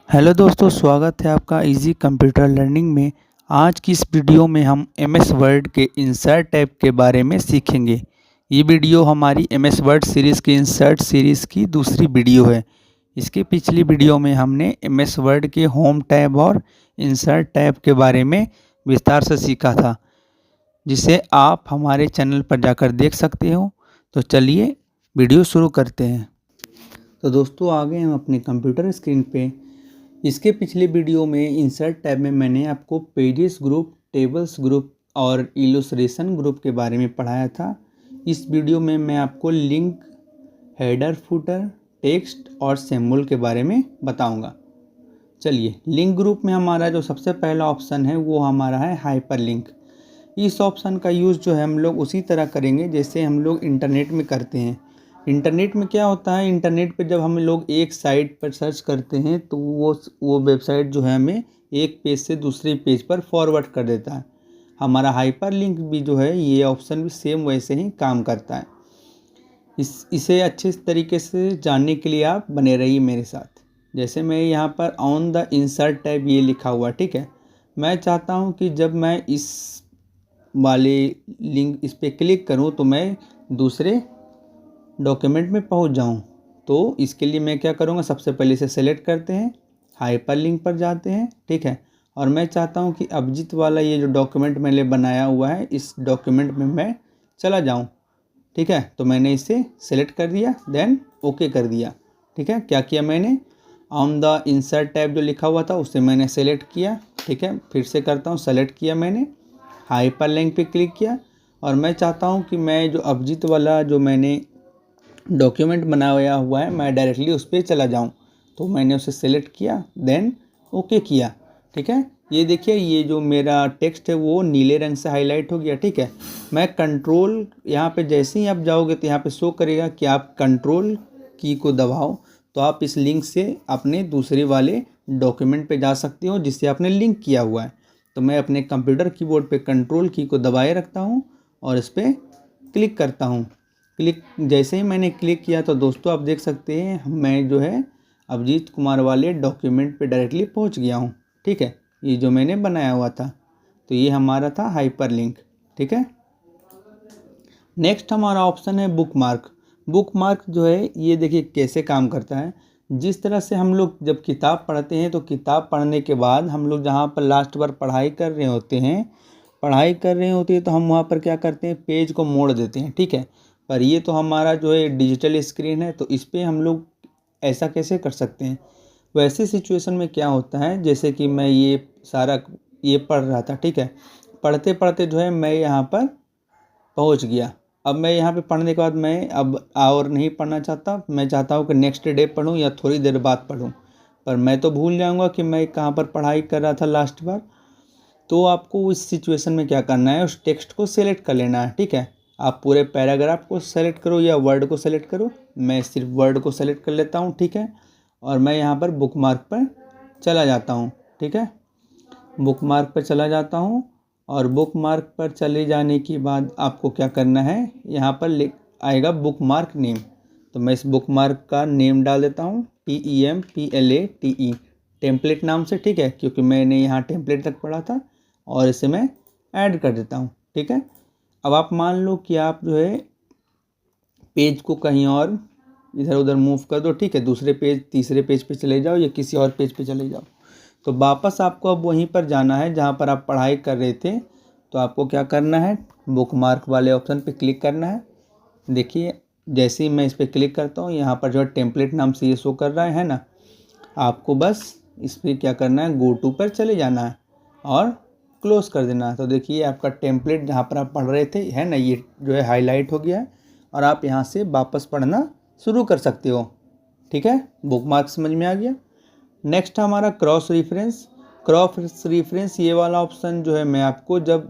Hello दोस्तों, स्वागत है आपका इजी कंप्यूटर लर्निंग में। आज की इस वीडियो में हम एमएस वर्ड के इंसर्ट टैब के बारे में सीखेंगे। ये वीडियो हमारी एमएस वर्ड सीरीज़ की इंसर्ट सीरीज़ की दूसरी वीडियो है। इसके पिछली वीडियो में हमने एमएस वर्ड के होम टैब और इंसर्ट टैब के बारे में विस्तार से सीखा था, जिसे आप हमारे चैनल पर जाकर देख सकते हो। तो चलिए वीडियो शुरू करते हैं। तो दोस्तों, आ गए हम अपने कंप्यूटर स्क्रीन पे। इसके पिछले वीडियो में इंसर्ट टैब में मैंने आपको पेजेस ग्रुप, टेबल्स ग्रुप और इलस्ट्रेशन ग्रुप के बारे में पढ़ाया था। इस वीडियो में मैं आपको लिंक, हेडर, फुटर, टेक्स्ट और सिंबल के बारे में बताऊंगा। चलिए, लिंक ग्रुप में हमारा जो सबसे पहला ऑप्शन है वो हमारा है हाइपरलिंक। इस ऑप्शन का यूज़ जो है हम लोग उसी तरह करेंगे जैसे हम लोग इंटरनेट में करते हैं। इंटरनेट में क्या होता है, इंटरनेट पे जब हम लोग एक साइट पर सर्च करते हैं तो वो वेबसाइट जो है हमें एक पेज से दूसरे पेज पर फॉरवर्ड कर देता है। हमारा हाइपरलिंक भी जो है, ये ऑप्शन भी सेम वैसे ही काम करता है। इसे अच्छे तरीके से जानने के लिए आप बने रहिए मेरे साथ। जैसे मैं यहाँ पर ऑन द इंसर्ट टैब ये लिखा हुआ, ठीक है। मैं चाहता हूँ कि जब मैं इस वाले लिंक इस पर क्लिक करूँ तो मैं दूसरे डॉक्यूमेंट में पहुंच जाऊं। तो इसके लिए मैं क्या करूंगा, सबसे पहले इसे सेलेक्ट करते हैं, हाइपरलिंक पर जाते हैं, ठीक है। और मैं चाहता हूं कि अभिजीत वाला ये जो डॉक्यूमेंट मैंने बनाया हुआ है, इस डॉक्यूमेंट में मैं चला जाऊं, ठीक है। तो मैंने इसे सेलेक्ट कर दिया, देन ओके कर दिया, ठीक है। क्या किया मैंने, ऑन द इंसर्ट टैब जो लिखा हुआ था उसे मैंने सेलेक्ट किया, ठीक है। फिर से करता हूँ, सेलेक्ट किया मैंने, हाइपरलिंक पे क्लिक किया और मैं चाहता हूँ कि मैं जो अभिजीत वाला जो मैंने डॉक्यूमेंट बनाया हुआ है मैं डायरेक्टली उस पर चला जाऊं। तो मैंने उसे सेलेक्ट किया, देन ओके किया, ठीक है। ये देखिए, ये जो मेरा टेक्स्ट है वो नीले रंग से हाईलाइट हो गया, ठीक है। मैं कंट्रोल यहाँ पे जैसे ही आप जाओगे तो यहाँ पे शो करेगा कि आप कंट्रोल की को दबाओ तो आप इस लिंक से अपने दूसरे वाले डॉक्यूमेंट पे जा सकते हो जिससे आपने लिंक किया हुआ है। तो मैं अपने कंप्यूटर कीबोर्ड पे कंट्रोल की को दबाए रखता हूँ और इस पर क्लिक करता हूँ। क्लिक जैसे ही मैंने क्लिक किया तो दोस्तों आप देख सकते हैं मैं जो है अभिजीत कुमार वाले डॉक्यूमेंट पे डायरेक्टली पहुंच गया हूं, ठीक है। ये जो मैंने बनाया हुआ था, तो ये हमारा था हाइपरलिंक, ठीक है। नेक्स्ट हमारा ऑप्शन है बुकमार्क। बुकमार्क जो है ये देखिए कैसे काम करता है। जिस तरह से हम लोग जब किताब पढ़ते हैं तो किताब पढ़ने के बाद हम लोग जहाँ पर लास्ट बार पढ़ाई कर रहे होते हैं, तो हम वहाँ पर क्या करते हैं, पेज को मोड़ देते हैं, ठीक है। पर ये तो हमारा जो है डिजिटल स्क्रीन है, तो इस पर हम लोग ऐसा कैसे कर सकते हैं। वैसे सिचुएशन में क्या होता है, जैसे कि मैं ये पढ़ रहा था, ठीक है। पढ़ते पढ़ते जो है मैं यहाँ पर पहुँच गया। अब मैं यहाँ पे पढ़ने के बाद मैं अब और नहीं पढ़ना चाहता, मैं चाहता हूँ कि नेक्स्ट डे पढ़ूँ या थोड़ी देर बाद पढ़ूँ, पर मैं तो भूल जाऊँगा कि मैं कहाँ पर पढ़ाई कर रहा था लास्ट बार। तो आपको उस सिचुएशन में क्या करना है, उस टेक्स्ट को सेलेक्ट कर लेना है, ठीक है। आप पूरे पैराग्राफ को सेलेक्ट करो या वर्ड को सेलेक्ट करो, मैं सिर्फ वर्ड को सेलेक्ट कर लेता हूँ, ठीक है। और मैं यहाँ पर बुकमार्क पर चला जाता हूँ, ठीक है। बुकमार्क पर चला जाता हूँ और बुकमार्क पर चले जाने के बाद आपको क्या करना है, यहाँ पर लिख आएगा बुकमार्क नेम। तो मैं इस बुकमार्क का नेम डाल देता हूँ, TEMPLATE, टेम्पलेट नाम से, ठीक है, क्योंकि मैंने यहाँ टेम्पलेट तक पढ़ा था। और इसे मैं ऐड कर देता हूँ, ठीक है। अब आप मान लो कि आप जो है पेज को कहीं और इधर उधर मूव कर दो, ठीक है, दूसरे पेज, तीसरे पेज पे चले जाओ या किसी और पेज पे चले जाओ। तो वापस आपको अब वहीं पर जाना है जहाँ पर आप पढ़ाई कर रहे थे। तो आपको क्या करना है, बुकमार्क वाले ऑप्शन पे क्लिक करना है। देखिए, जैसे ही मैं इस पर क्लिक करता हूँ यहाँ पर जो है टेम्पलेट नाम से ये शो कर रहा है ना। आपको बस इस पर क्या करना है, गो टू पर चले जाना है और क्लोज कर देना है। तो देखिए आपका टेम्पलेट जहाँ पर आप पढ़ रहे थे है ना, ये जो है हाईलाइट हो गया है और आप यहाँ से वापस पढ़ना शुरू कर सकते हो, ठीक है। बुकमार्क समझ में आ गया। नेक्स्ट हमारा क्रॉस रेफरेंस ये वाला ऑप्शन जो है मैं आपको जब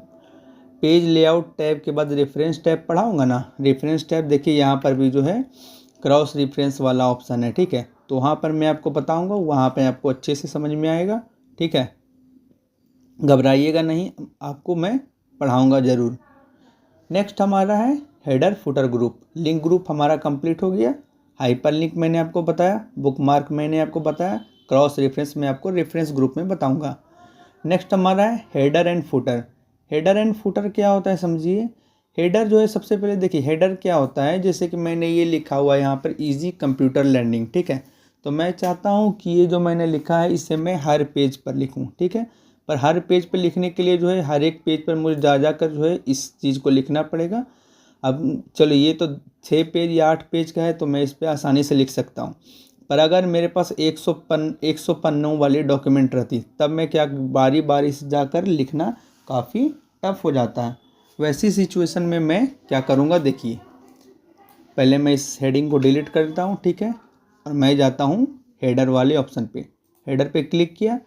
पेज लेआउट टैब के बाद रेफरेंस टैब पढ़ाऊंगा ना, रेफरेंस टैब देखिए यहाँ पर भी जो है क्रॉस रेफरेंस वाला ऑप्शन है, ठीक है। तो वहाँ पर मैं आपको बताऊंगा, वहाँ पे आपको अच्छे से समझ में आएगा, ठीक है। घबराइएगा नहीं, आपको मैं पढ़ाऊंगा ज़रूर। नेक्स्ट हमारा है header footer group. Link group हमारा कंप्लीट हो गया। हाइपरलिंक मैंने आपको बताया, बुकमार्क मैंने आपको बताया, क्रॉस रेफरेंस मैं आपको रेफरेंस ग्रुप में बताऊंगा। नेक्स्ट हमारा है header and footer. Header and footer क्या होता है समझिए। हेडर जो है सबसे पहले देखिए हेडर क्या होता है, जैसे कि मैंने ये लिखा हुआ है यहाँ पर इजी कंप्यूटर लर्निंग, ठीक है। तो मैं चाहता हूँ कि ये जो मैंने लिखा है इसे मैं हर पेज पर लिखूँ, ठीक है। पर हर पेज पर लिखने के लिए जो है हर एक पेज पर मुझे जा कर जो है इस चीज़ को लिखना पड़ेगा। अब चलो ये तो 6 पेज या 8 पेज का है तो मैं इस पर आसानी से लिख सकता हूँ। पर अगर मेरे पास 100 पन्नों वाली डॉक्यूमेंट रहती तब मैं क्या बारी बारी से जाकर लिखना काफ़ी टफ हो जाता है। वैसी सिचुएशन में मैं क्या करूँगा देखिए, पहले मैं इस हेडिंग को डिलीट कर देता हूँ, ठीक है। और मैं जाता हूँ हेडर वाले ऑप्शन पे। हेडर पे क्लिक किया।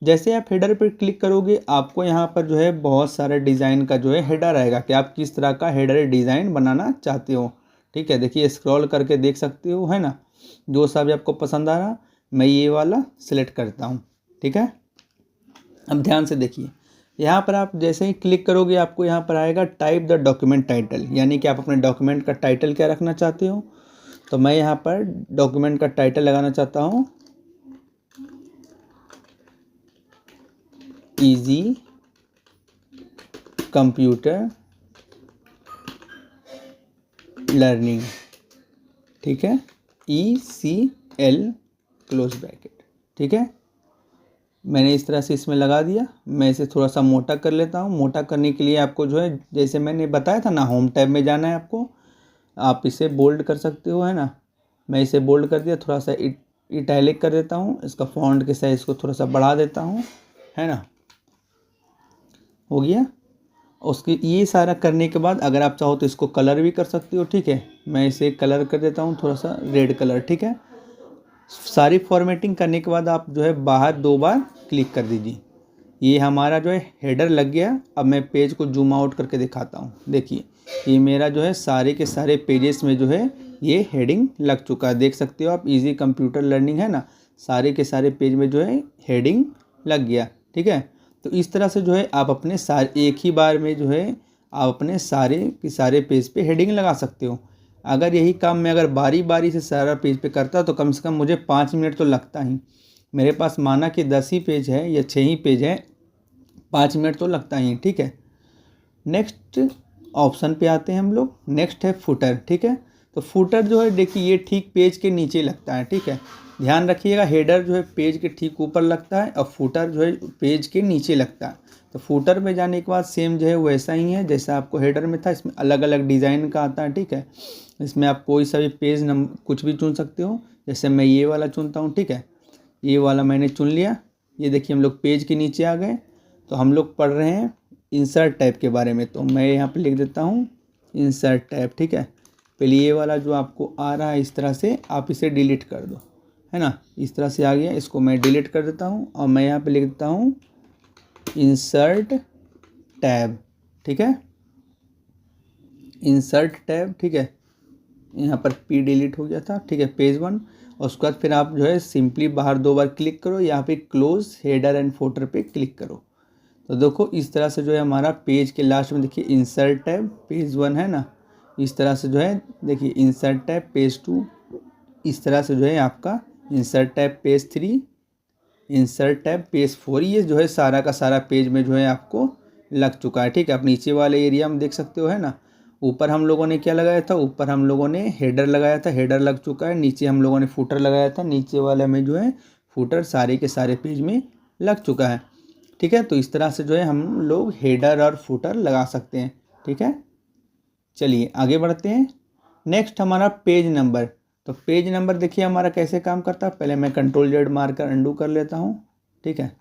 जैसे आप हेडर पे क्लिक करोगे आपको यहाँ पर जो है बहुत सारे डिज़ाइन का जो है हेडर आएगा कि आप किस तरह का हेडर डिज़ाइन बनाना चाहते हो, ठीक है। देखिए स्क्रॉल करके देख सकते हो, है ना। जो सा भी आपको पसंद आ रहा मैं ये वाला सिलेक्ट करता हूँ, ठीक है। अब ध्यान से देखिए, यहाँ पर आप जैसे ही क्लिक करोगे आपको यहाँ पर आएगा टाइप द डॉक्यूमेंट टाइटल, यानी कि आप अपने डॉक्यूमेंट का टाइटल क्या रखना चाहते हो। तो मैं यहाँ पर डॉक्यूमेंट का टाइटल लगाना चाहता हूँ इजी कंप्यूटर लर्निंग, ठीक है। ECL क्लोज ब्रैकेट, ठीक है। मैंने इस तरह से इसमें लगा दिया। मैं इसे थोड़ा सा मोटा कर लेता हूँ। मोटा करने के लिए आपको जो है जैसे मैंने बताया था ना, होम टैब में जाना है आपको। आप इसे बोल्ड कर सकते हो, है ना। मैं इसे बोल्ड कर दिया, थोड़ा सा इटैलिक कर देता हूँ। इसका फॉन्ट के साइज़ को थोड़ा सा बढ़ा देता हूँ, है ना। हो गया। उसके ये सारा करने के बाद अगर आप चाहो तो इसको कलर भी कर सकते हो, ठीक है। मैं इसे कलर कर देता हूँ थोड़ा सा रेड कलर, ठीक है। सारी फॉर्मेटिंग करने के बाद आप जो है बाहर 2 बार क्लिक कर दीजिए। ये हमारा जो है हेडर लग गया। अब मैं पेज को जूम आउट करके दिखाता हूँ। देखिए ये मेरा जो है सारे के सारे पेजेस में जो है ये हेडिंग लग चुका है। देख सकते हो आप, इजी कंप्यूटर लर्निंग, है ना। सारे के सारे पेज में जो है हेडिंग लग गया, ठीक है। तो इस तरह से जो है आप अपने सारे एक ही बार में जो है आप अपने सारे के सारे पेज पे हेडिंग लगा सकते हो। अगर यही काम मैं अगर बारी बारी से सारा पेज पे करता तो कम से कम मुझे 5 मिनट तो लगता ही। मेरे पास माना कि 10 ही पेज है या 6 ही पेज है, 5 मिनट तो लगता ही, ठीक है। नेक्स्ट ऑप्शन पे आते हैं हम लोग। नेक्स्ट है फुटर, ठीक है। तो फुटर जो है देखिए ये ठीक पेज के नीचे लगता है, ठीक है। ध्यान रखिएगा, हेडर जो है पेज के ठीक ऊपर लगता है और फुटर जो है पेज के नीचे लगता है। तो फुटर में जाने के बाद सेम जो है वैसा ही है जैसा आपको हेडर में था। इसमें अलग अलग डिज़ाइन का आता है, ठीक है। इसमें आप कोई सा भी पेज नंबर कुछ भी चुन सकते हो। जैसे मैं ये वाला चुनता हूँ, ठीक है। ये वाला मैंने चुन लिया। ये देखिए हम लोग पेज के नीचे आ गए। तो हम लोग पढ़ रहे हैं इंसर्ट टैब के बारे में। तो मैं यहाँ पे लिख देता हूँ इंसर्ट टैब, ठीक है। पहले ये वाला जो आपको आ रहा है इस तरह से आप इसे डिलीट कर दो, है ना। इस तरह से आ गया, इसको मैं डिलीट कर देता हूँ और मैं यहाँ पे लिख देता हूँ इंसर्ट टैब, ठीक है। इंसर्ट टैब, ठीक है। यहाँ पर P डिलीट हो गया था, ठीक है, पेज 1। और उसके बाद फिर आप जो है सिंपली बाहर 2 बार क्लिक करो, यहाँ पे क्लोज हेडर एंड फुटर पे क्लिक करो। तो देखो इस तरह से जो है हमारा पेज के लास्ट में देखिए इंसर्ट टैब पेज 1 है ना। इस तरह से जो है देखिए इंसर्ट टैब पेज 2, इस तरह से जो है आपका insert tab page 3, insert tab page 4। ये जो है सारा का सारा पेज में जो है आपको लग चुका है, ठीक है। आप नीचे वाले एरिया में देख सकते हो, है ना। ऊपर हम लोगों ने क्या लगाया था, ऊपर हम लोगों ने हेडर लगाया था, हेडर लग चुका है। नीचे हम लोगों ने फुटर लगाया था, नीचे वाले में जो है फुटर सारे के सारे पेज में लग चुका है, ठीक है। तो इस तरह से जो है हम लोग हेडर और फुटर लगा सकते हैं, ठीक है। चलिए आगे बढ़ते हैं। नेक्स्ट हमारा पेज नंबर। तो पेज नंबर देखिए हमारा कैसे काम करता है। पहले मैं Ctrl Z मारकर अंडू कर लेता हूँ, ठीक है।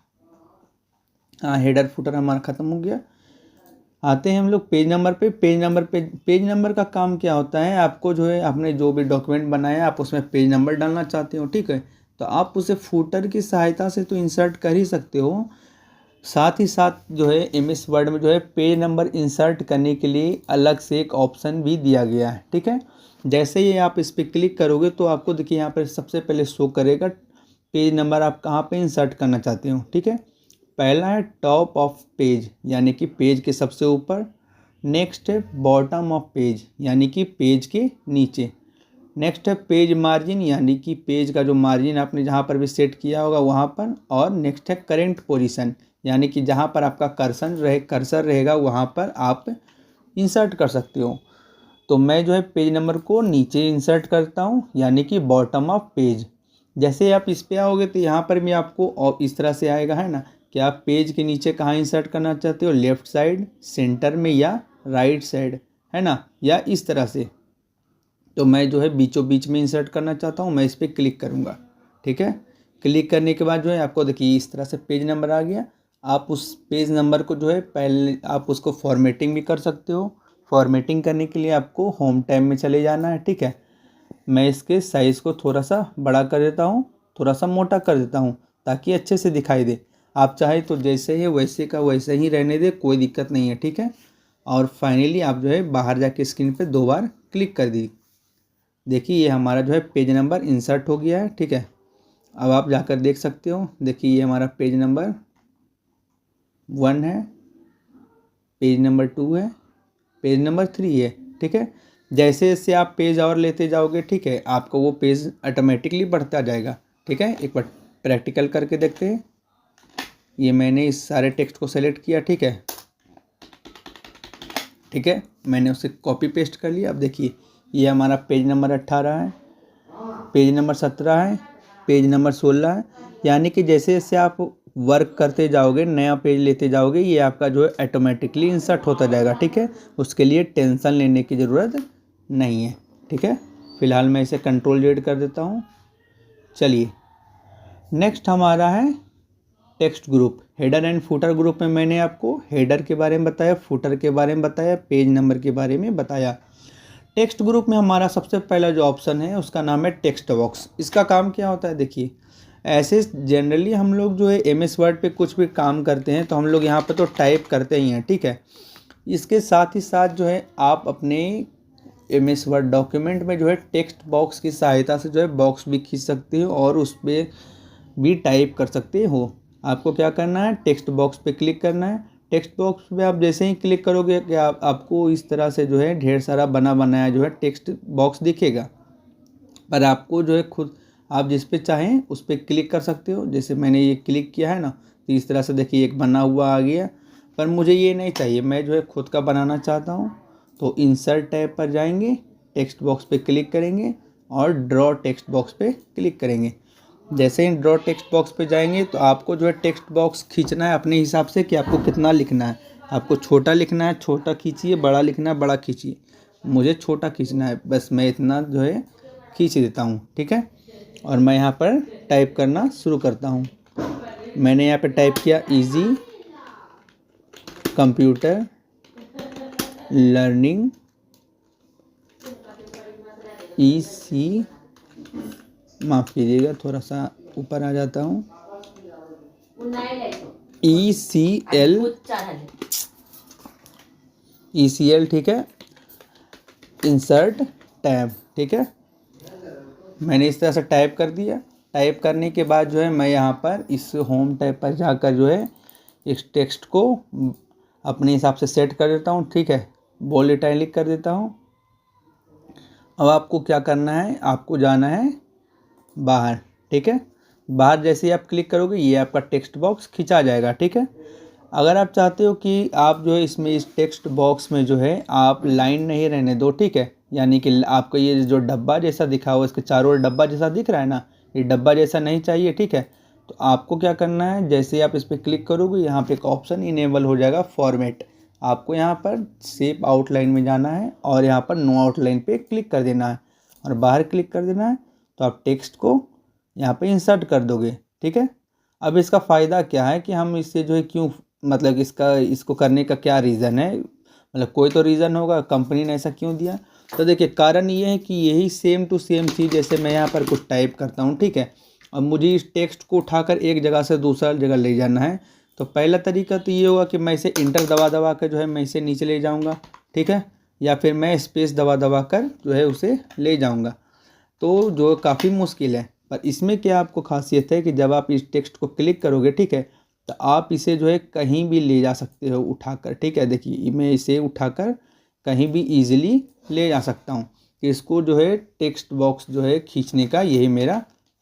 हाँ, हेडर फुटर हमारा ख़त्म हो गया। आते हैं हम लोग पेज नंबर पे। पेज नंबर का काम क्या होता है, आपको जो है आपने जो भी डॉक्यूमेंट बनाया आप उसमें पेज नंबर डालना चाहते हो, ठीक है। तो आप उसे फुटर की सहायता से तो इंसर्ट कर ही सकते हो। साथ ही साथ जो है MS वर्ड में जो है पेज नंबर इंसर्ट करने के लिए अलग से एक ऑप्शन भी दिया गया है, ठीक है। जैसे ही आप इस पर क्लिक करोगे तो आपको देखिए यहाँ पर सबसे पहले शो करेगा पेज नंबर आप कहाँ पे इंसर्ट करना चाहते हो, ठीक है। पहला है टॉप ऑफ पेज, यानी कि पेज के सबसे ऊपर। नेक्स्ट है बॉटम ऑफ पेज, यानी कि पेज के नीचे। नेक्स्ट है पेज मार्जिन, यानी कि पेज का जो मार्जिन आपने जहाँ पर भी सेट किया होगा वहाँ पर। और नेक्स्ट है करेंट पोजीशन, यानी कि जहाँ पर आपका कर्सर रहेगा वहाँ पर आप इंसर्ट कर सकते हो। तो मैं जो है पेज नंबर को नीचे इंसर्ट करता हूँ, यानी कि बॉटम ऑफ पेज। जैसे आप इस पे आओगे तो यहाँ पर भी आपको और इस तरह से आएगा, है ना, कि आप पेज के नीचे कहाँ इंसर्ट करना चाहते हो, लेफ़्ट साइड, सेंटर में या राइट साइड, है ना, या इस तरह से। तो मैं जो है बीचों बीच में इंसर्ट करना चाहता हूँ, मैं इस पर क्लिक करूँगा। ठीक है, क्लिक करने के बाद जो है आपको देखिए इस तरह से पेज नंबर आ गया। आप उस पेज नंबर को जो है पहले आप उसको फॉर्मेटिंग भी कर सकते हो। फॉर्मेटिंग करने के लिए आपको होम टैब में चले जाना है। ठीक है, मैं इसके साइज़ को थोड़ा सा बड़ा कर देता हूँ, थोड़ा सा मोटा कर देता हूँ, ताकि अच्छे से दिखाई दे। आप चाहे तो जैसे है वैसे का वैसे ही रहने दे, कोई दिक्कत नहीं है। ठीक है, और फाइनली आप जो है बाहर जाके स्क्रीन पे 2 बार क्लिक कर दी। देखिए ये हमारा जो है पेज नंबर इंसर्ट हो गया है। ठीक है, अब आप जाकर देख सकते हो। देखिए ये हमारा पेज नंबर 1 है, पेज नंबर 2 है, पेज नंबर 3 है। ठीक है, जैसे जैसे आप पेज और लेते जाओगे, ठीक है, आपको वो पेज ऑटोमेटिकली बढ़ता जाएगा। ठीक है, एक बार प्रैक्टिकल करके देखते हैं। ये मैंने इस सारे टेक्स्ट को सेलेक्ट किया। ठीक है, ठीक है, मैंने उसे कॉपी पेस्ट कर लिया। अब देखिए ये हमारा पेज नंबर 18 है, पेज नंबर 17 है, पेज नंबर 16 है। यानी कि जैसे जैसे आप वर्क करते जाओगे, नया पेज लेते जाओगे, ये आपका जो है ऑटोमेटिकली इंसर्ट होता जाएगा। ठीक है, उसके लिए टेंशन लेने की ज़रूरत नहीं है। ठीक है, फ़िलहाल मैं इसे Ctrl Z कर देता हूँ। चलिए नेक्स्ट हमारा है text group. Header and footer group में मैंने आपको हेडर के बारे में बताया, फुटर के बारे में बताया, पेज नंबर के बारे में बताया। टेक्स्ट ग्रुप में हमारा सबसे पहला जो ऑप्शन है उसका नाम है टेक्स्ट बॉक्स। इसका काम क्या होता है, देखिए ऐसे जनरली हम लोग जो है MS वर्ड पे कुछ भी काम करते हैं तो हम लोग यहाँ पे तो टाइप करते ही हैं। ठीक है, इसके साथ ही साथ जो है आप अपने MS वर्ड डॉक्यूमेंट में जो है टेक्स्ट बॉक्स की सहायता से जो है बॉक्स भी खींच सकते हो और उस पर भी टाइप कर सकते हो। आपको क्या करना है, टेक्स्ट बॉक्स पे क्लिक करना है। टेक्स्ट बॉक्स पे आप जैसे ही क्लिक करोगे कि आपको इस तरह से जो है ढेर सारा बना बनाया जो है टेक्स्ट बॉक्स दिखेगा। पर आपको जो है खुद आप जिस पे चाहें उस पर क्लिक कर सकते हो। जैसे मैंने ये क्लिक किया है ना, तो इस तरह से देखिए एक बना हुआ आ गया। पर मुझे ये नहीं चाहिए, मैं जो है खुद का बनाना चाहता हूँ। तो इंसर्ट टैब पर जाएंगे, टेक्स्ट बॉक्स पे क्लिक करेंगे और ड्रॉ टेक्स्ट बॉक्स पे क्लिक करेंगे। जैसे ही ड्रॉ टेक्स्ट बॉक्स पे जाएंगे तो आपको जो है टेक्स्ट बॉक्स खींचना है अपने हिसाब से कि आपको कितना लिखना है। आपको छोटा लिखना है छोटा खींचिए, बड़ा लिखना है बड़ा खींचिए। मुझे छोटा खींचना है, बस मैं इतना जो है खींच देता हूँ। ठीक है, और मैं यहाँ पर टाइप करना शुरू करता हूँ। मैंने यहाँ पे टाइप किया इजी कंप्यूटर लर्निंग EC, माफ़ कीजिएगा थोड़ा सा ऊपर आ जाता हूँ, ECL। ठीक है, इंसर्ट टैब। ठीक है, मैंने इस तरह से टाइप कर दिया। टाइप करने के बाद जो है मैं यहाँ पर इस होम टैब पर जाकर जो है इस टेक्स्ट को अपने हिसाब से सेट कर देता हूँ। ठीक है, बोल्ड इटैलिक कर देता हूँ। अब आपको क्या करना है, आपको जाना है बाहर। ठीक है, बाहर जैसे ही आप क्लिक करोगे ये आपका टेक्स्ट बॉक्स खिंचा जाएगा। ठीक है, अगर आप चाहते हो कि आप जो है इसमें इस टेक्स्ट बॉक्स में जो है आप लाइन नहीं रहने दो, ठीक है, यानी कि आपको ये जो डब्बा जैसा दिखा हुआ इसके चारों ओर डब्बा जैसा दिख रहा है ना, ये डब्बा जैसा नहीं चाहिए। ठीक है, तो आपको क्या करना है, जैसे ही आप इस पर क्लिक करोगे यहाँ पे एक ऑप्शन इनेबल हो जाएगा फॉर्मेट। आपको यहाँ पर शेप आउटलाइन में जाना है और यहाँ पर नो आउटलाइन पे क्लिक कर देना है और बाहर क्लिक कर देना है। तो आप टेक्स्ट को यहाँ पे इंसर्ट कर दोगे। ठीक है, अब इसका फ़ायदा क्या है कि हम इससे जो है क्यों, मतलब इसको करने का क्या रीज़न है, मतलब कोई तो रीज़न होगा, कंपनी ने ऐसा क्यों दिया। तो देखिए कारण ये है कि यही सेम टू सेम चीज़, जैसे मैं यहाँ पर कुछ टाइप करता हूँ। ठीक है, अब मुझे इस टेक्स्ट को उठाकर एक जगह से दूसरा जगह ले जाना है। तो पहला तरीका तो ये होगा कि मैं इसे इंटर दबा दबा कर जो है मैं इसे नीचे ले जाऊँगा। ठीक है, या फिर मैं स्पेस दबा दबा कर जो है उसे ले जाऊँगा, तो जो काफ़ी मुश्किल है। पर इसमें क्या आपको खासियत है कि जब आप इस टेक्स्ट को क्लिक करोगे, ठीक है, तो आप इसे जो है कहीं भी ले जा सकते हो उठाकर। ठीक है, देखिए मैं इसे उठाकर कहीं भी इजीली ले जा सकता हूँ। कि इसको जो है टेक्स्ट बॉक्स जो है खींचने का यही मेरा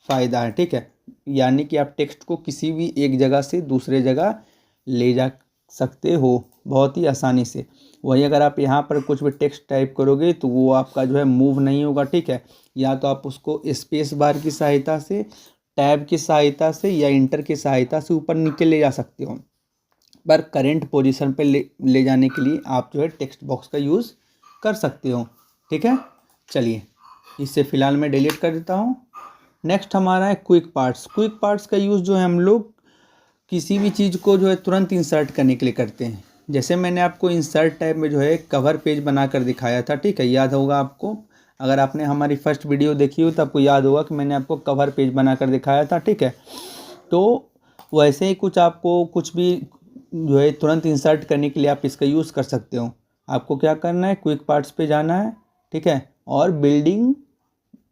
फ़ायदा है, ठीक है। यानी कि आप टेक्स्ट को किसी भी एक जगह से दूसरे जगह ले जा सकते हो बहुत ही आसानी से। वहीं अगर आप यहाँ पर कुछ भी टेक्स्ट टाइप करोगे तो वो आपका जो है मूव नहीं होगा, ठीक है। या तो आप उसको स्पेस बार की सहायता से, टैब की सहायता से या इंटर की सहायता से ऊपर नीचे ले जा सकते हो, पर करंट पोजीशन पे ले जाने के लिए आप जो है टेक्स्ट बॉक्स का यूज़ कर सकते हो, ठीक है। चलिए इसे फ़िलहाल मैं डिलीट कर देता हूँ। नेक्स्ट हमारा है क्विक पार्ट्स। क्विक पार्ट्स का यूज़ जो है हम लोग किसी भी चीज़ को जो है तुरंत इंसर्ट करने के लिए करते हैं। जैसे मैंने आपको इंसर्ट टैब में जो है कवर पेज बनाकर दिखाया था, ठीक है, याद होगा आपको। अगर आपने हमारी फर्स्ट वीडियो देखी हो तो आपको याद होगा कि मैंने आपको कवर पेज बनाकर दिखाया था, ठीक है। तो वैसे ही कुछ आपको कुछ भी जो है तुरंत इंसर्ट करने के लिए आप इसका यूज़ कर सकते हो। आपको क्या करना है, क्विक पार्ट्स पे जाना है, ठीक है, और बिल्डिंग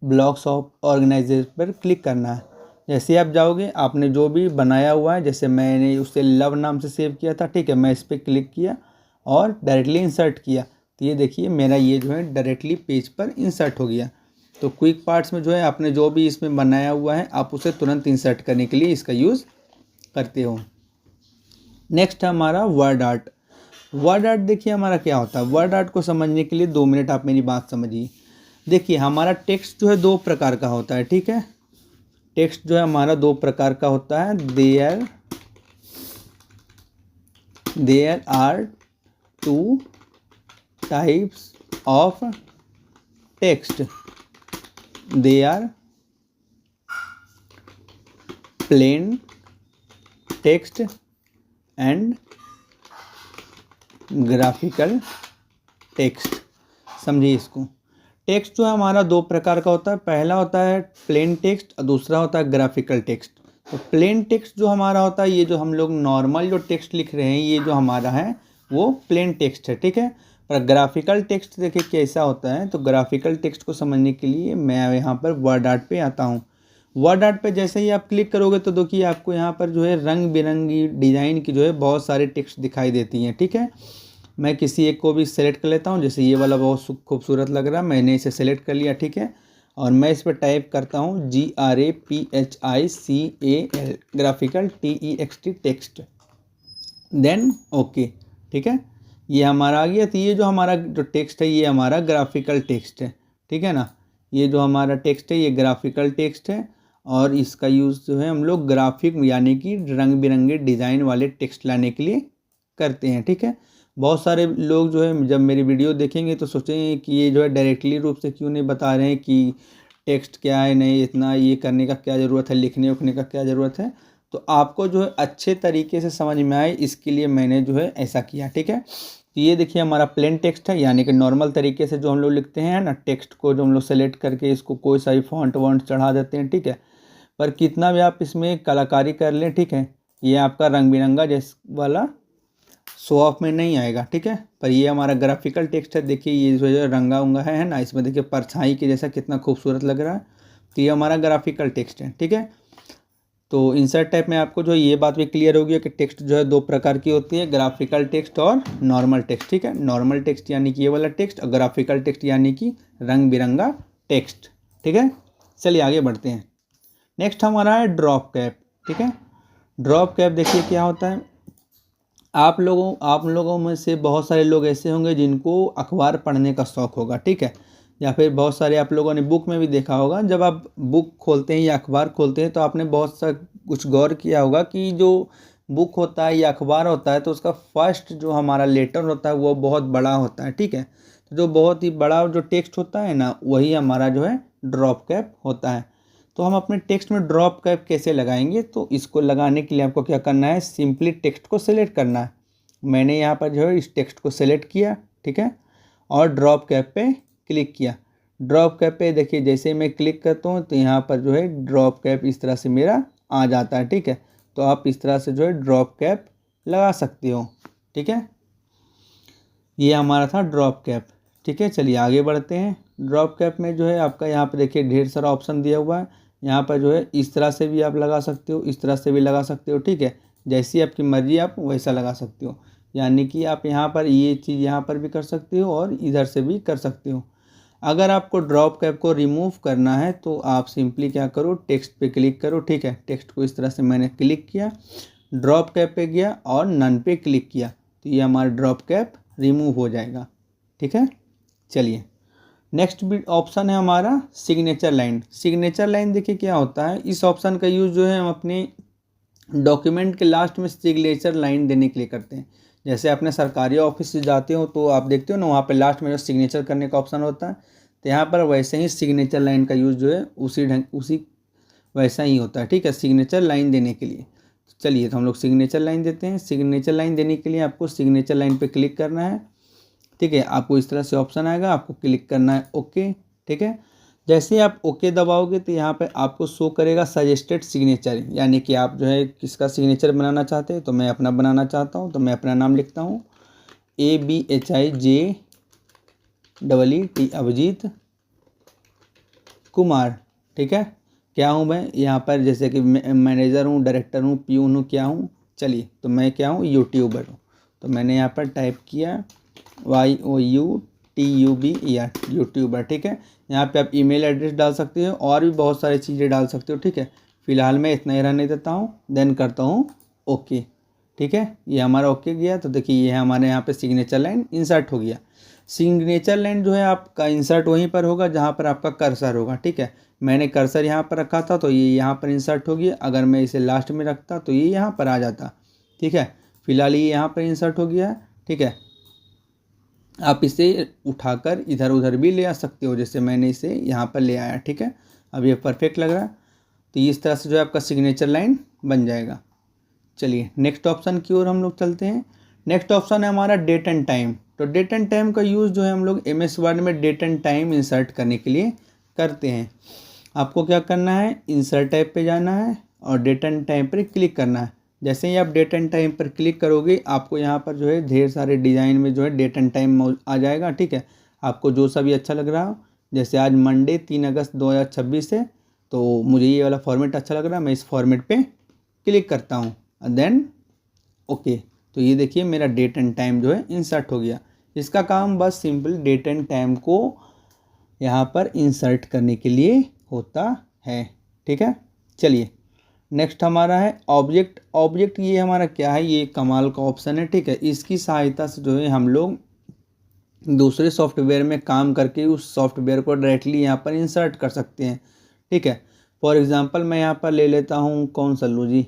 ब्लॉक्स ऑफ ऑर्गेनाइजेशन पर क्लिक करना है। जैसे आप जाओगे, आपने जो भी बनाया हुआ है, जैसे मैंने उसे लव नाम से सेव किया था, ठीक है, मैं इस पर क्लिक किया और डायरेक्टली इंसर्ट किया, तो ये देखिए मेरा ये जो है डायरेक्टली पेज पर इंसर्ट हो गया। तो क्विक पार्ट्स में जो है आपने जो भी इसमें बनाया हुआ है आप उसे तुरंत इंसर्ट करने के लिए इसका यूज़ करते हो। नेक्स्ट है हमारा वर्ड आर्ट। वर्ड आर्ट देखिए हमारा क्या होता है। वर्ड आर्ट को समझने के लिए 2 मिनट आप मेरी बात समझिए। देखिए हमारा टेक्स्ट जो है 2 प्रकार का होता है, ठीक है। टेक्स्ट जो है हमारा 2 प्रकार का होता है। There are 2 types of text. They are plain text and graphical text. समझिए इसको। टेक्स्ट जो है हमारा 2 प्रकार का होता है। पहला होता है प्लेन टेक्स्ट और दूसरा होता है ग्राफिकल टेक्स्ट। तो प्लेन टेक्स्ट जो हमारा होता है, ये जो हम लोग नॉर्मल जो टेक्स्ट लिख रहे हैं, ये जो हमारा है वो प्लेन टेक्स्ट है, ठीक है। पर ग्राफिकल टेक्स्ट देखिए कैसा होता है। तो ग्राफिकल टेक्स्ट को समझने के लिए मैं यहाँ पर वर्ड आर्ट पे आता हूँ। वर्ड आर्ट पे जैसे ही आप क्लिक करोगे तो देखिए आपको यहाँ पर जो है रंग बिरंगी डिज़ाइन की जो है बहुत सारे टेक्स्ट दिखाई देती हैं, ठीक है। मैं किसी एक को भी सेलेक्ट कर लेता हूँ। जैसे ये वाला बहुत खूबसूरत लग रहा है, मैंने इसे सेलेक्ट कर लिया, ठीक है। और मैं इस पर टाइप करता हूँ GRAPHICAL graphical TEXT text, then okay, ठीक है। ये हमारा आ गया। तो ये जो हमारा जो टेक्स्ट है ये हमारा ग्राफिकल टेक्स्ट है, ठीक है ना। ये जो हमारा टेक्स्ट है ये ग्राफिकल टेक्स्ट है और इसका यूज़ जो है हम लोग ग्राफिक यानी कि रंग बिरंगे डिज़ाइन वाले टेक्स्ट लाने के लिए करते हैं, ठीक है। बहुत सारे लोग जो है जब मेरी वीडियो देखेंगे तो सोचेंगे कि ये जो है डायरेक्टली रूप से क्यों नहीं बता रहे हैं कि टेक्स्ट क्या है, नहीं इतना ये करने का क्या ज़रूरत है, लिखने उखने का क्या ज़रूरत है। तो आपको जो है अच्छे तरीके से समझ में आए इसके लिए मैंने जो है ऐसा किया, ठीक है। तो ये देखिए हमारा प्लेन टेक्स्ट है, यानी कि नॉर्मल तरीके से जो हम लोग लिखते हैं ना, टेक्स्ट को जो हम लोग सेलेक्ट करके इसको कोई सा भी फॉन्ट वॉन्ट चढ़ा देते हैं, ठीक है। पर कितना भी आप इसमें कलाकारी कर लें, ठीक है, ये आपका रंग बिरंगा जैस वाला शो ऑफ में नहीं आएगा, ठीक है। पर ये हमारा ग्राफिकल टेक्स्ट है। देखिए ये जो रंगा उंगा है ना, इसमें देखिए परछाई के जैसा कितना खूबसूरत लग रहा है। तो ये हमारा ग्राफिकल टेक्स्ट है, ठीक है। तो इंसर्ट टाइप में आपको जो ये बात भी क्लियर होगी कि टेक्स्ट जो है 2 प्रकार की होती है, ग्राफिकल टेक्स्ट और नॉर्मल टेक्स्ट, ठीक है। नॉर्मल टेक्स्ट यानी कि ये वाला टेक्स्ट और ग्राफिकल टेक्स्ट यानी कि रंग बिरंगा टेक्स्ट, ठीक है। चलिए आगे बढ़ते हैं। नेक्स्ट हमारा है ड्रॉप कैप, ठीक है। ड्रॉप कैप देखिए क्या होता है। आप लोगों में से बहुत सारे लोग ऐसे होंगे जिनको अखबार पढ़ने का शौक़ होगा, ठीक है। या फिर बहुत सारे आप लोगों ने बुक में भी देखा होगा, जब आप बुक खोलते हैं या अखबार खोलते हैं तो आपने बहुत सा कुछ गौर किया होगा कि जो बुक होता है या अखबार होता है तो उसका फर्स्ट जो हमारा लेटर होता है वो बहुत बड़ा होता है, ठीक है। तो जो बहुत ही बड़ा जो टेक्स्ट होता है ना, वही हमारा जो है ड्रॉप कैप होता है। तो हम अपने टेक्स्ट में ड्रॉप कैप कैसे लगाएंगे, तो इसको लगाने के लिए आपको क्या करना है, सिंपली टेक्स्ट को सेलेक्ट करना है। मैंने यहाँ पर जो है इस टेक्स्ट को सेलेक्ट किया, ठीक है, और ड्रॉप कैप पे क्लिक किया। ड्रॉप कैप पे देखिए जैसे मैं क्लिक करता हूँ तो यहाँ पर जो है ड्रॉप कैप इस तरह से मेरा आ जाता है, ठीक है। तो आप इस तरह से जो है ड्रॉप कैप लगा सकते हो, ठीक है। ये हमारा था ड्रॉप कैप, ठीक है। चलिए आगे बढ़ते हैं। ड्रॉप कैप में जो है आपका यहाँ पर देखिए ढेर सारा ऑप्शन दिया हुआ है। यहाँ पर जो है इस तरह से भी आप लगा सकते हो, इस तरह से भी लगा सकते हो, ठीक है। जैसी आपकी मर्जी आप वैसा लगा सकते हो। यानी कि आप यहाँ पर ये चीज़ यहाँ पर भी कर सकते हो और इधर से भी कर सकते हो। अगर आपको ड्रॉप कैप को रिमूव करना है तो आप सिंपली क्या करो, टेक्स्ट पे क्लिक करो, ठीक है। टेक्स्ट को इस तरह से मैंने क्लिक किया, ड्रॉप कैप पे गया और नन पे क्लिक किया तो ये हमारा ड्रॉप कैप रिमूव हो जाएगा, ठीक है। चलिए नेक्स्ट ऑप्शन है हमारा सिग्नेचर लाइन। सिग्नेचर लाइन देखिए क्या होता है, इस ऑप्शन का यूज़ जो है हम अपने डॉक्यूमेंट के लास्ट में सिग्नेचर लाइन देने के लिए करते हैं। जैसे अपने सरकारी ऑफिस से जाते हो तो आप देखते हो ना, वहाँ पे लास्ट में जो सिग्नेचर करने का ऑप्शन होता है, तो यहाँ पर वैसे ही सिग्नेचर लाइन का यूज़ जो है उसी वैसा ही होता है, ठीक है, सिग्नेचर लाइन देने के लिए। चलिए तो हम लोग सिग्नेचर लाइन देते हैं। सिग्नेचर लाइन देने के लिए आपको सिग्नेचर लाइन पे क्लिक करना है, ठीक है। आपको इस तरह से ऑप्शन आएगा, आपको क्लिक करना है ओके, ठीक है। जैसे ही आप ओके दबाओगे तो यहाँ पे आपको शो करेगा सजेस्टेड सिग्नेचर, यानी कि आप जो है किसका सिग्नेचर बनाना चाहते हैं। तो मैं अपना बनाना चाहता हूँ, तो मैं अपना नाम लिखता हूँ ABHIJEET अभिजीत कुमार, ठीक है। क्या हूँ मैं यहाँ पर, जैसे कि मैनेजर हूँ, डायरेक्टर हूँ, प्यून हूँ, क्या हूँ। चलिए तो मैं क्या हूँ, यूट्यूबर हूँ। तो मैंने यहाँ पर टाइप किया YOUTUBER यूट्यूबर, ठीक है। यहाँ पे आप ईमेल एड्रेस डाल सकते हो और भी बहुत सारी चीज़ें डाल सकते हो, ठीक है। फिलहाल मैं इतना ही रहने देता हूँ, देन करता हूँ ओके, ठीक है। ये हमारा ओके गया तो देखिए ये हमारे यहाँ पे सिग्नेचर लाइन इंसर्ट हो गया। सिग्नेचर लाइन जो है आपका इंसर्ट वहीं पर होगा जहाँ पर आपका कर्सर होगा, ठीक है। मैंने कर्सर यहाँ पर रखा था तो ये यहाँ पर इंसर्ट हो गया। अगर मैं इसे लास्ट में रखता तो ये यहाँ पर आ जाता, ठीक है। फिलहाल ये यहाँ पर इंसर्ट हो गया है, ठीक है। आप इसे उठाकर इधर उधर भी ले आ सकते हो, जैसे मैंने इसे यहाँ पर ले आया, ठीक है। अब ये परफेक्ट लग रहा है। तो इस तरह से जो है आपका सिग्नेचर लाइन बन जाएगा। चलिए नेक्स्ट ऑप्शन की ओर हम लोग चलते हैं। नेक्स्ट ऑप्शन है हमारा डेट एंड टाइम। तो डेट एंड टाइम का यूज़ जो है हम लोग MS वर्ड में डेट एंड टाइम इंसर्ट करने के लिए करते हैं। आपको क्या करना है, इंसर्ट टाइप पे जाना है और डेट एंड टाइम पर क्लिक करना है। जैसे ही आप डेट एंड टाइम पर क्लिक करोगे आपको यहाँ पर जो है ढेर सारे डिज़ाइन में जो है डेट एंड टाइम आ जाएगा, ठीक है। आपको जो सा भी अच्छा लग रहा हो, जैसे आज मंडे 3 अगस्त 2026 है तो मुझे ये वाला फॉर्मेट अच्छा लग रहा है, मैं इस फॉर्मेट पे क्लिक करता हूँ देन ओके। तो ये देखिए मेरा डेट एंड टाइम जो है इंसर्ट हो गया। इसका काम बस सिंपल डेट एंड टाइम को यहाँ पर इंसर्ट करने के लिए होता है, ठीक है। चलिए नेक्स्ट हमारा है ऑब्जेक्ट। ऑब्जेक्ट ये हमारा क्या है, ये कमाल का ऑप्शन है, ठीक है। इसकी सहायता से जो है हम लोग दूसरे सॉफ्टवेयर में काम करके उस सॉफ्टवेयर को डायरेक्टली यहाँ पर इंसर्ट कर सकते हैं, ठीक है। फॉर एग्जांपल मैं यहाँ पर ले लेता हूँ, कौन सा लूँ जी,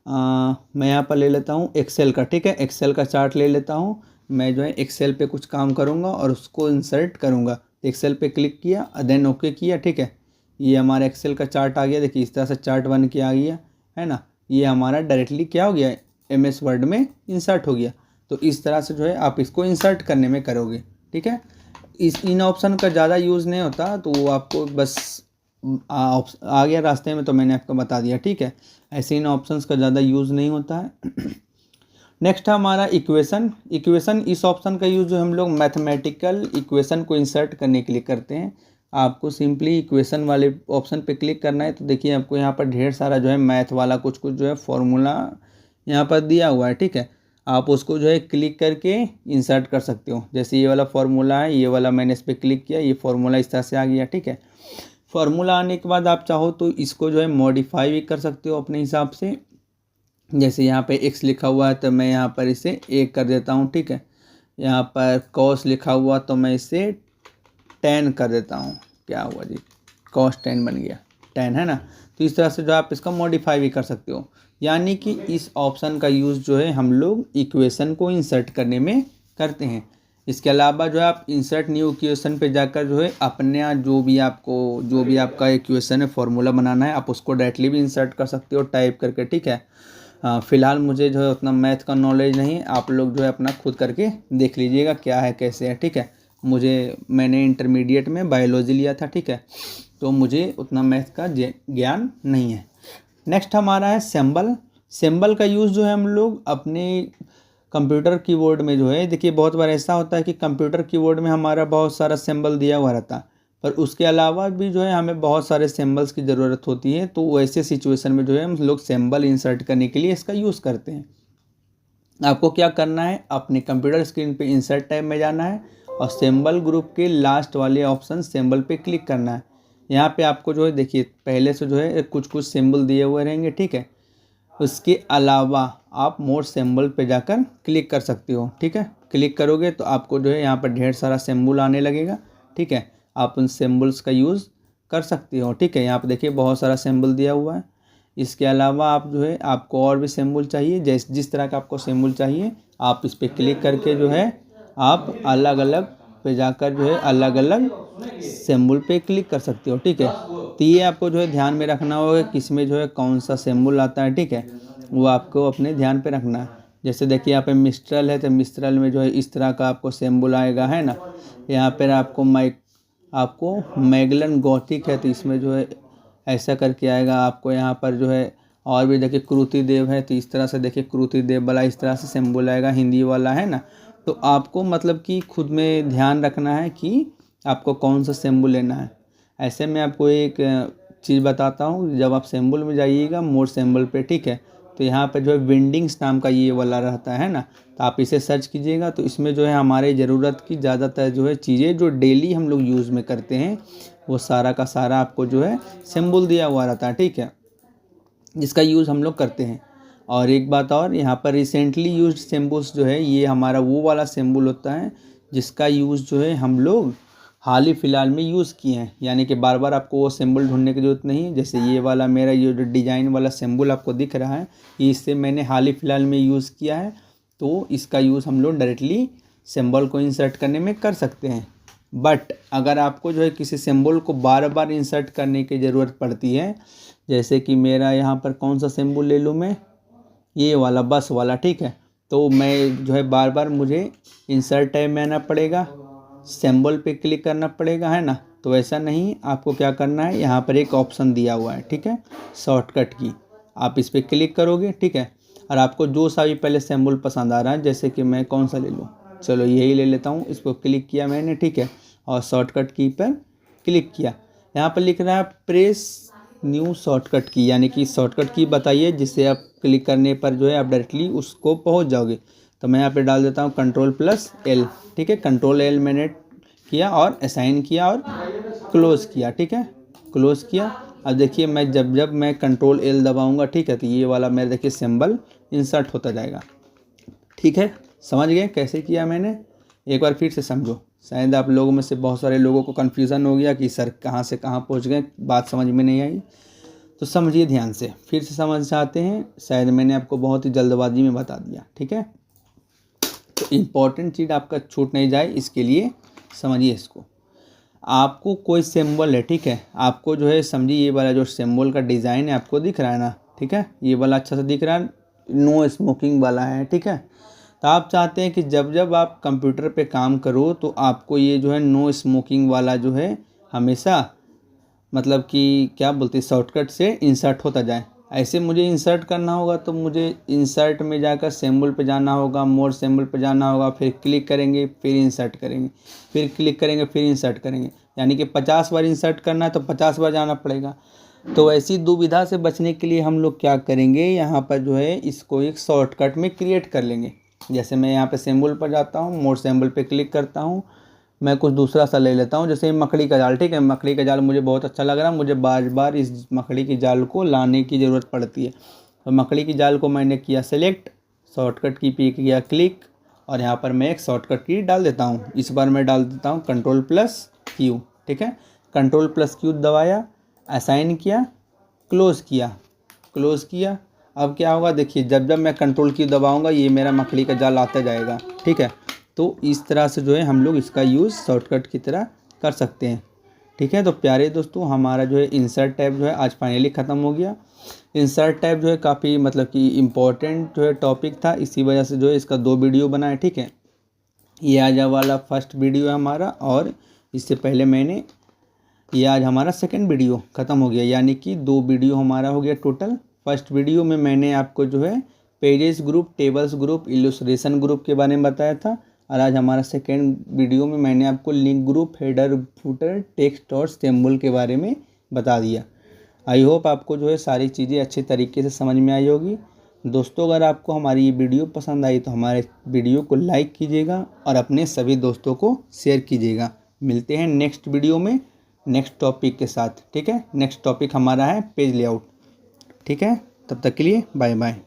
मैं यहाँ पर ले लेता हूँ एक्सेल का, ठीक है। एक्सेल का चार्ट ले लेता हूँ। मैं जो है एक्सेल पे कुछ काम करूँगा और उसको इंसर्ट करूँगा। एक्सेल पे क्लिक किया देन ओके किया, ठीक है। ये हमारा एक्सेल का चार्ट आ गया, देखिए इस तरह से चार्ट बन के आ गया है ना। ये हमारा डायरेक्टली क्या हो गया, MS वर्ड में इंसर्ट हो गया। तो इस तरह से जो है आप इसको इंसर्ट करने में करोगे, ठीक है। इन ऑप्शन का ज़्यादा यूज़ नहीं होता, तो वो आपको बस आ गया रास्ते में तो मैंने आपको बता दिया, ठीक है। ऐसे इन ऑप्शंस का ज़्यादा यूज़ नहीं होता है। नेक्स्ट है हमारा इक्वेशन। इक्वेशन इस ऑप्शन का यूज़ जो हम लोग मैथमेटिकल इक्वेशन को इंसर्ट करने के लिए करते हैं। आपको सिंपली इक्वेशन वाले ऑप्शन पे क्लिक करना है। तो देखिए आपको यहाँ पर ढेर सारा जो है मैथ वाला कुछ जो है फॉर्मूला यहाँ पर दिया हुआ है, ठीक है। आप उसको जो है क्लिक करके इंसर्ट कर सकते हो। जैसे ये वाला फार्मूला है, ये वाला मैंने इस पर क्लिक किया, ये फार्मूला इस तरह से आ गया, ठीक है। फार्मूला आने के बाद आप चाहो तो इसको जो है मॉडिफाई भी कर सकते हो अपने हिसाब से। जैसे यहाँ पे x लिखा हुआ है तो मैं यहाँ पर इसे 1 कर देता हूँ, ठीक है। यहाँ पर cos लिखा हुआ तो मैं इसे 10 कर देता हूँ। क्या हुआ जी, cos 10 बन गया, 10 है ना। तो इस तरह से जो आप इसका मॉडिफाई भी कर सकते हो। यानी कि इस ऑप्शन का यूज़ जो है हम लोग इक्वेशन को इंसर्ट करने में करते हैं। इसके अलावा जो है आप इंसर्ट न्यू इक्वेशन पे जाकर जो है अपने जो भी आपका इक्वेशन है फॉर्मूला बनाना है, आप उसको डायरेक्टली भी इंसर्ट कर सकते हो टाइप करके, ठीक है। फ़िलहाल मुझे जो है उतना मैथ का नॉलेज नहीं है, आप लोग जो है अपना खुद करके देख लीजिएगा क्या है कैसे है, ठीक है। मैंने इंटरमीडिएट में बायोलॉजी लिया था, ठीक है, तो मुझे उतना मैथ का ज्ञान नहीं है। नेक्स्ट हमारा है सिंबल। सिंबल का यूज़ जो है हम लोग अपने कंप्यूटर कीबोर्ड में जो है, देखिए बहुत बार ऐसा होता है कि कंप्यूटर कीबोर्ड में हमारा बहुत सारा सिंबल दिया हुआ रहता है, पर उसके अलावा भी जो है हमें बहुत सारे सिंबल्स की ज़रूरत होती है। तो वैसे सिचुएशन में जो है हम लोग सिंबल इंसर्ट करने के लिए इसका यूज़ करते हैं। आपको क्या करना है, अपने कंप्यूटर स्क्रीन पे इंसर्ट टैब में जाना है और सिंबल ग्रुप के लास्ट वाले ऑप्शन सिंबल पे क्लिक करना है। यहाँ पे आपको जो है देखिए पहले से जो है कुछ कुछ सिंबल दिए हुए रहेंगे, ठीक है। उसके अलावा आप मोर सिंबल पे जाकर क्लिक कर सकते हो, ठीक है। क्लिक करोगे तो आपको जो है यहाँ पर ढेर सारा सिंबल आने लगेगा, ठीक है। आप उन सिंबल्स का यूज़ कर सकते हो, ठीक है। यहाँ पर देखिए बहुत सारा सिंबल दिया हुआ है। इसके अलावा आप जो है आपको और भी सिंबल चाहिए, जिस तरह का आपको सिंबल चाहिए आप इस पर क्लिक करके जो है आप अलग अलग पे जाकर जो है अलग अलग सिंबल पे क्लिक कर सकते हो, ठीक है। तो ये आपको जो है ध्यान में रखना होगा किस में जो है कौन सा सिंबल आता है, ठीक है। वो आपको अपने ध्यान पे रखना है। जैसे देखिए यहाँ पे मिस्ट्रल है तो मिस्ट्रल में जो है इस तरह का आपको सिंबल आएगा, है ना। यहाँ पर आपको मैगलन गॉथिक है तो इसमें जो है ऐसा करके आएगा। आपको यहाँ पर जो है और भी देखिए क्रूति देव है तो इस तरह से देखिए क्रूति देव वाला इस तरह से सिंबल आएगा, हिंदी वाला, है ना। तो आपको मतलब कि खुद में ध्यान रखना है कि आपको कौन सा सिंबल लेना है। ऐसे में आपको एक चीज़ बताता हूँ, जब आप सिंबल में जाइएगा मोर सिंबल पे, ठीक है, तो यहाँ पे जो है विंडिंग्स नाम का ये वाला रहता है ना, तो आप इसे सर्च कीजिएगा। तो इसमें जो है हमारे ज़रूरत की ज़्यादातर जो है चीज़ें जो डेली हम लोग यूज़ में करते हैं वो सारा का सारा आपको जो है सिंबल दिया हुआ रहता है, ठीक है, जिसका यूज़ हम लोग करते हैं। और एक बात और, यहाँ पर रिसेंटली यूज्ड सिंबल्स जो है ये हमारा वो वाला सिंबल होता है जिसका यूज़ जो है हम लोग हाल ही फ़िलहाल में यूज़ किए हैं, यानी कि बार बार आपको वो सिंबल ढूंढने की ज़रूरत नहीं है। जैसे ये वाला मेरा ये जो डिज़ाइन वाला सिंबल आपको दिख रहा है ये इससे मैंने हाल ही फ़िलहाल में यूज़ किया है, तो इसका यूज़ हम लोग डायरेक्टली सिंबल को इंसर्ट करने में कर सकते हैं। बट अगर आपको जो है किसी सिंबल को बार बार इंसर्ट करने की ज़रूरत पड़ती है, जैसे कि मेरा यहाँ पर कौन सा सिंबल ले लूँ मैं, ये वाला बस वाला, ठीक है, तो मैं जो है बार बार मुझे इंसर्ट टैब में आना पड़ेगा, सिंबल पे क्लिक करना पड़ेगा, है ना। तो ऐसा नहीं, आपको क्या करना है, यहाँ पर एक ऑप्शन दिया हुआ है, ठीक है, शॉर्टकट की, आप इस पर क्लिक करोगे, ठीक है। और आपको जो सा भी पहले सिंबल पसंद आ रहा है, जैसे कि मैं कौन सा ले लूँ, चलो यही ले लेता हूँ, इसको क्लिक किया मैंने, ठीक है, और शॉर्टकट की पर क्लिक किया। यहाँ पर लिख रहा है प्रेस न्यू शॉर्टकट की, यानी कि शॉर्टकट की बताइए जिससे आप क्लिक करने पर जो है आप डायरेक्टली उसको पहुंच जाओगे। तो मैं यहाँ पे डाल देता हूँ Ctrl+L, ठीक है, Ctrl+L मैंने किया और असाइन किया और क्लोज़ किया, ठीक है, क्लोज़ किया। अब देखिए मैं जब मैं Ctrl+L दबाऊँगा, ठीक है, तो ये वाला मेरा देखिए सिंबल इंसर्ट होता जाएगा, ठीक है। समझ गए कैसे किया मैंने, एक बार फिर से समझो। शायद आप लोगों में से बहुत सारे लोगों को कन्फ्यूज़न हो गया कि सर कहाँ से कहाँ पहुँच गए, बात समझ में नहीं आई, तो समझिए ध्यान से, फिर से समझ चाहते हैं, शायद मैंने आपको बहुत ही जल्दबाजी में बता दिया, ठीक है। तो इम्पॉर्टेंट चीज़ आपका छूट नहीं जाए इसके लिए समझिए इसको। आपको कोई सिंबल है, ठीक है, आपको जो है समझिए ये वाला जो सिंबल का डिज़ाइन है आपको दिख रहा है ना, ठीक है, ये वाला अच्छा सा दिख रहा है, नो स्मोकिंग वाला है, ठीक है। तो आप चाहते हैं कि जब आप कंप्यूटर पे काम करो तो आपको ये जो है नो स्मोकिंग वाला जो है हमेशा मतलब कि क्या बोलते हैं शॉर्टकट से इंसर्ट होता जाए। ऐसे मुझे इंसर्ट करना होगा तो मुझे इंसर्ट में जाकर सिंबल पे जाना होगा, मोर सिंबल पे जाना होगा, फिर क्लिक करेंगे, फिर इंसर्ट करेंगे, फिर क्लिक करेंगे, फिर इंसर्ट करेंगे, यानी कि 50 बार इंसर्ट करना है तो 50 बार जाना पड़ेगा। तो ऐसी दुविधा से बचने के लिए हम लोग क्या करेंगे, यहाँ पर जो है इसको एक शॉर्टकट में क्रिएट कर लेंगे। जैसे मैं यहाँ पे सिंबल पर जाता हूँ, मोर सिंबल पे क्लिक करता हूँ, मैं कुछ दूसरा सा ले लेता हूँ, जैसे मकड़ी का जाल, ठीक है, मकड़ी का जाल मुझे बहुत अच्छा लग रहा है, मुझे बार बार इस मकड़ी की जाल को लाने की ज़रूरत पड़ती है। तो मकड़ी की जाल को मैंने किया सेलेक्ट, शॉर्टकट की पे किया क्लिक, और यहाँ पर मैं एक शॉर्टकट की डाल देता हूँ। इस बार मैं डाल देता हूँ Ctrl+Q, ठीक है, Ctrl+Q दबाया, असाइन किया, क्लोज़ किया, क्लोज़ किया। अब क्या होगा देखिए, जब मैं Ctrl+Q दबाऊँगा ये मेरा मकड़ी का जाल आता जाएगा, ठीक है। तो इस तरह से जो है हम लोग इसका यूज़ शॉर्टकट की तरह कर सकते हैं, ठीक है। तो प्यारे दोस्तों, हमारा जो है इंसर्ट टैब जो है आज फाइनली ख़त्म हो गया। इंसर्ट टैब जो है काफ़ी मतलब कि इम्पोर्टेंट जो है टॉपिक था, इसी वजह से जो है इसका 2 वीडियो बनाए, ठीक है। ये आज वाला फर्स्ट वीडियो है हमारा, और इससे पहले मैंने ये आज हमारा सेकंड वीडियो ख़त्म हो गया, यानी कि 2 वीडियो हमारा हो गया टोटल। फर्स्ट वीडियो में मैंने आपको जो है pages group, tables group, illustration group के बारे में बताया था, और आज हमारा सेकेंड वीडियो में मैंने आपको link group, header, footer, text और सिंबल के बारे में बता दिया। आई होप आपको जो है सारी चीज़ें अच्छे तरीके से समझ में आई होगी। दोस्तों, अगर आपको हमारी ये वीडियो पसंद आई तो हमारे वीडियो को लाइक कीजिएगा और अपने सभी दोस्तों को शेयर कीजिएगा। मिलते हैं नेक्स्ट वीडियो में नेक्स्ट टॉपिक के साथ। ठीक है, नेक्स्ट टॉपिक हमारा है पेज लेआउट। ठीक है, तब तक के लिए बाय बाय।